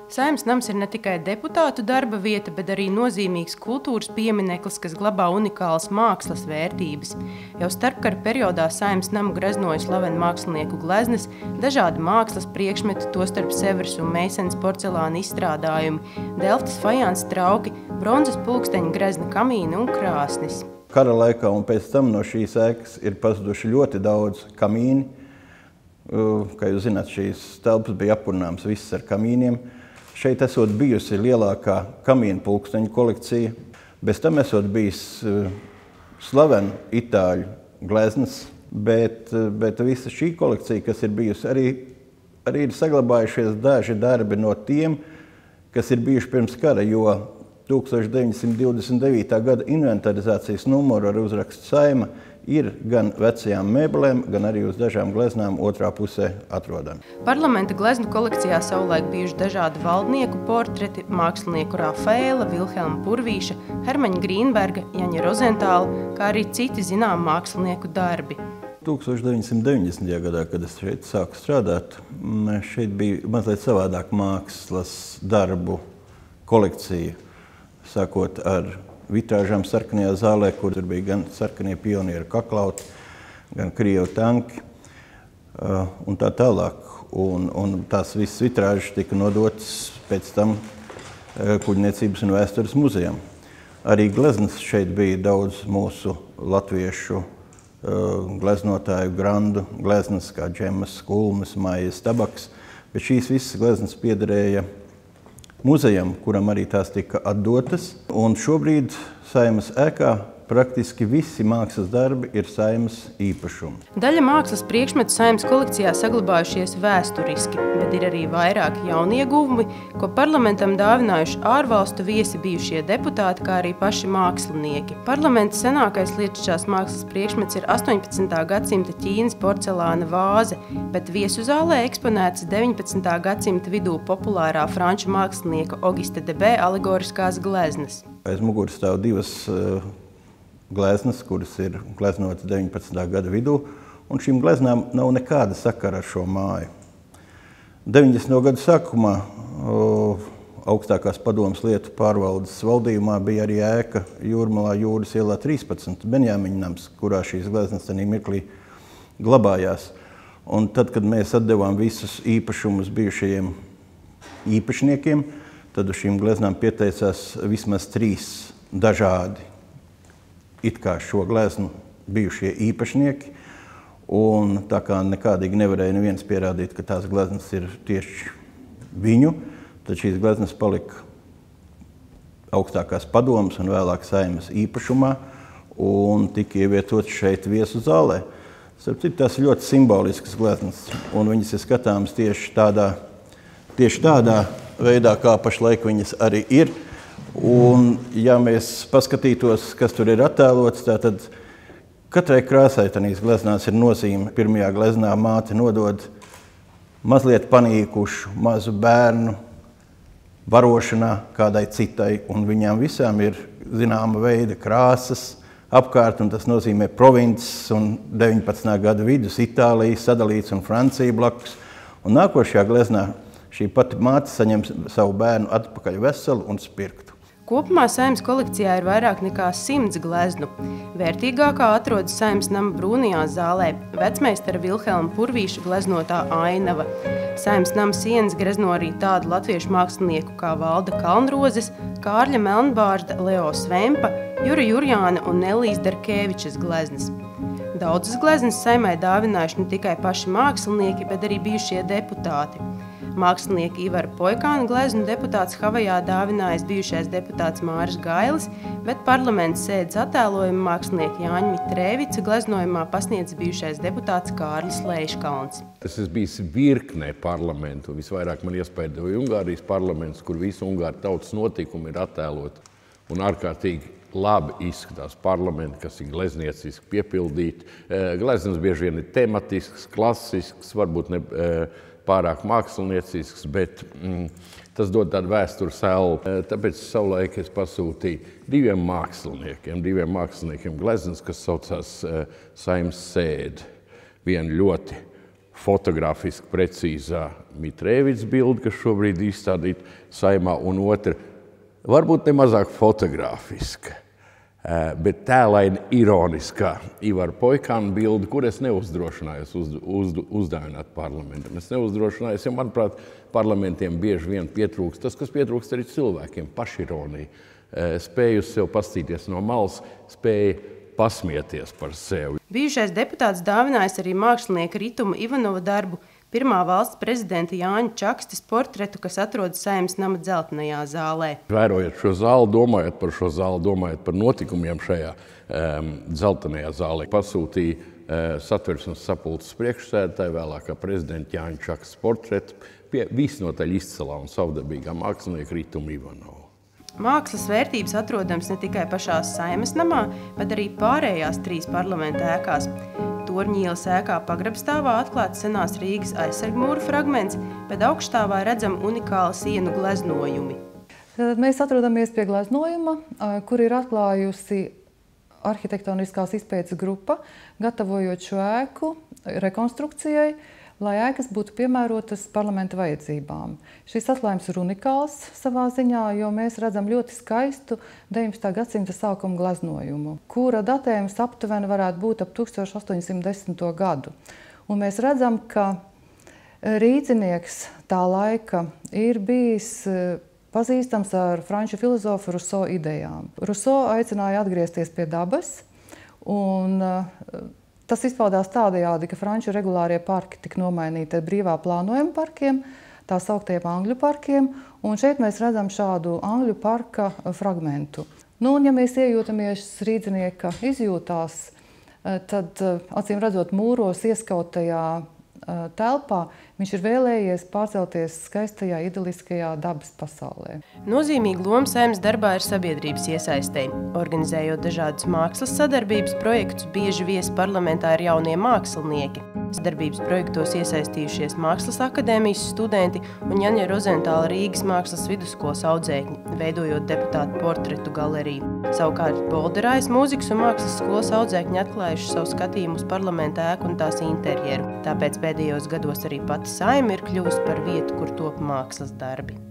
Saeimas nams ir ne tikai deputātu darba vieta, bet arī nozīmīgs kultūras piemineklis, kas glabā unikālas mākslas vērtības. Jau starpkara periodā Saeimas namu greznoja slaveni mākslinieku gleznes, dažādi mākslas priekšmeti, tostarp Severas un Meisens porcelāna izstrādājumi, Delftas fajansa trauki, bronzas pulksteņa grezna kamīni un krāsnis. Kara laikā un pēc tam no šīs ēkas ir pazuduši ļoti daudz kamīni. Kā jūs zināt, šīs telpas bija apkurināmas visas ar kamīniem. Šeit esot bijusi lielākā kamīnu pulksteņu kolekcija. Bez tam esot bijis slavena itāļu gleznas, bet visa šī kolekcija, kas ir bijusi, arī ir saglabājušies daži darbi no tiem, kas ir bijuši pirms kara, jo 1929. gada inventarizācijas numuru ar uzrakstu Saeima ir gan vecajām mēbelēm, gan arī uz dažām gleznām otrā pusē atrodami. Parlamenta gleznu kolekcijā savulaik bijuši dažādi valdnieku portreti, mākslinieku Rafaela, Vilhelma Purvīša, Hermaņa Grīnberga, Jaņa Rozentāla, kā arī citi zinām mākslinieku darbi. 1990. gadā, kad es šeit sāku strādāt, šeit bija mazliet savādāk mākslas darbu kolekcija, sākot ar vitrāžām sarkanajā zālē, kur tur bija gan sarkanie pionieru kaklauti, gan krievu tanki un tā tālāk. Un tās visas vitrāžas tika nodotas pēc tam Kuģniecības un vēstures muzejam. Arī gleznas šeit bija daudz mūsu latviešu gleznotāju grandu gleznas, kā Džemas, Kulmes, Maijas, Tabaks, bet šīs visas gleznas piederēja muzejam, kuram arī tās tika atdotas. Un šobrīd Saeimas ēkā praktiski visi mākslas darbi ir Saeimas īpašumi. Daļa mākslas priekšmetu Saeimas kolekcijā saglabājušies vēsturiski, bet ir arī vairāki jaunieguvumi, ko parlamentam dāvinājuši ārvalstu viesi, bijušie deputāti, kā arī paši mākslinieki. Parlamenta senākais lietušķās mākslas priekšmets ir 18. gadsimta Ķīnas porcelāna vāze, bet viesu zālē eksponētas 19. gadsimta vidū populārā franču mākslinieka Auguste Debē alegoriskās gleznas. Aiz muguras stāv divas gleznas, kuras ir gleznotas 19. gada vidū, un šīm gleznām nav nekāda sakara ar šo māju. 90. gadu sākumā augstākās padomes lietu pārvaldes valdījumā bija arī ēka Jūrmalā Jūras ielā 13, Benjāmiņa nams, kurā šīs gleznas tajā mirklī glabājās. Un tad, kad mēs atdevām visus īpašumus bijušajiem īpašniekiem, tad uz šīm gleznām pieteicās vismaz 3 dažādi it kā šo gleznu bijušie īpašnieki, un tā kā nekādīgi nevarēja neviens pierādīt, ka tās gleznas ir tieši viņu, tad šīs gleznas palika augstākās padomes un vēlāk Saeimas īpašumā un tika ievietotas šeit viesu zālē. Starp citu, tās ir ļoti simboliskas gleznas, un viņas ir skatāmas tieši tādā veidā, kā pašlaik viņas arī ir. Un, ja mēs paskatītos, kas tur ir attēlots, tad katrai krāsai tanīs gleznās ir nozīme. Pirmajā gleznā māte nodod mazliet panīkušu mazu bērnu barošanā kādai citai, un viņām visām ir zināma veida krāsas apkārt, un tas nozīmē provinces un 19. gada vidus Itālija sadalīts un Francija blakus. Un nākošajā gleznā šī pati māte saņem savu bērnu atpakaļ veselu un spirktu. Kopumā Saeimas kolekcijā ir vairāk nekā 100 gleznu. Vērtīgākā atrodas Saeimas nama brūnajā zālē vecmeistara Vilhelma Purvīša gleznotā ainava. Saeimas nama sienas grezno arī tādu latviešu mākslinieku kā Valda Kalnrozes, Kārļa Melnbārda, Leo Svempa, Jura Jurjāna un Nelijas Darkēvičas gleznas. Daudzas gleznas Saeimai dāvinājuši ne tikai paši mākslinieki, bet arī bijušie deputāti. Mākslinieki Ivara Poikāna gleznu deputāts Havajā dāvinājis bijušais deputāts Māris Gailis, bet parlamenta sēdes attēlojumu mākslinieki Jāņa Mitrēvica gleznojumā pasniedz bijušais deputāts Kārlis Leiškalns. Es esmu bijis virknē parlamentu, visvairāk man iespaidoja Ungārijas parlaments, kur visu Ungāru tautas notikumi ir attēloti un ārkārtīgi labi izskatās parlamenti, kas ir gleznieciski piepildīti. Gleznas bieži vien ir tematisks, klasisks, varbūt ne pārāk māksliniecisks, bet tas dod tādu vēstures elpu. Tāpēc savulaik es pasūtīju diviem māksliniekiem gleznas, kas saucās Saeimas sēde. Viena ļoti fotografiski precīzā Mitrēviča bilde, kas šobrīd izstādīta Saeimā, un otra varbūt nemazāk fotogrāfiska, bet tēlaini ironiskā Ivara Poikāna bilde, kur es neuzdrošinājos uzdāvināt parlamentam. Es neuzdrošinājos, jo, manuprāt, parlamentiem bieži vien pietrūkst tas, kas pietrūkst arī cilvēkiem, pašironija. Spēju uz sevi pastīties no malas, spēja pasmieties par sevi. Bijušais deputāts dāvinājis arī mākslinieka Rituma Ivanova darbu, pirmā valsts prezidenta Jāņa Čakstes portretu, kas atrodas Saeimas nama dzeltenajā zālē. Vērojot šo zāli, domājot par šo zāli, domājot par notikumiem šajā dzeltenajā zālē, pasūtīja Satversmes sapulces priekšsēdētāju, vēlākā prezidenta Jāņa Čakstes portretu pie visnotaļ izcilā un savdabīgā mākslinieka Rituma Ivanova. Mākslas vērtības atrodams ne tikai pašā Saeimas namā, bet arī pārējās 3 parlamenta ēkās. Torņielas ēkā pagrabstāvā atklāts senās Rīgas aizsargmūra fragments, bet augšstāvā redzam unikāli sienu gleznojumi. Mēs atrodamies pie gleznojuma, kur ir atklājusi arhitektoniskās izpētes grupa, gatavojot šo ēku rekonstrukcijai, lai ēkas būtu piemērotas parlamenta vajadzībām. Šis atklājums ir unikāls savā ziņā, jo mēs redzam ļoti skaistu 19. gadsimta sākuma gleznojumu, kura datējums aptuveni varētu būt ap 1810. gadu. Un mēs redzam, ka rīdzinieks tā laika ir bijis pazīstams ar franču filozofu Rousseau idejām. Rousseau aicināja atgriezties pie dabas, un tas izpaudās tādējādi, ka franču regulārie parki tika nomainīti ar brīvā plānojuma parkiem, tā sauktiem angļu parkiem, un šeit mēs redzam šādu angļu parka fragmentu. Nu, un ja mēs iejūtamies rīdzinieka izjūtās, tad, acīm redzot, mūros ieskautajā telpā, viņš ir vēlējies pārcelties skaistajā, idiliskajā dabas pasaulē. Nozīmīga loma Saeimas darbā ir sabiedrības iesaistei. Organizējot dažādus mākslas sadarbības projektus, bieži viesi parlamentā ir jaunie mākslinieki. Sadarbības projektos iesaistījušies Mākslas akadēmijas studenti un Jaņa Rozentāla Rīgas mākslas vidusskolas audzēkņi, veidojot deputātu portretu galeriju. Savukārt Bolderājas mūzikas un mākslas skolas audzēkņi atklājuši savu skatījumu uz parlamenta ēku un tās interjeru. Tāpēc pēdējos gados arī pati Saeima ir kļuvusi par vietu, kur top mākslas darbi.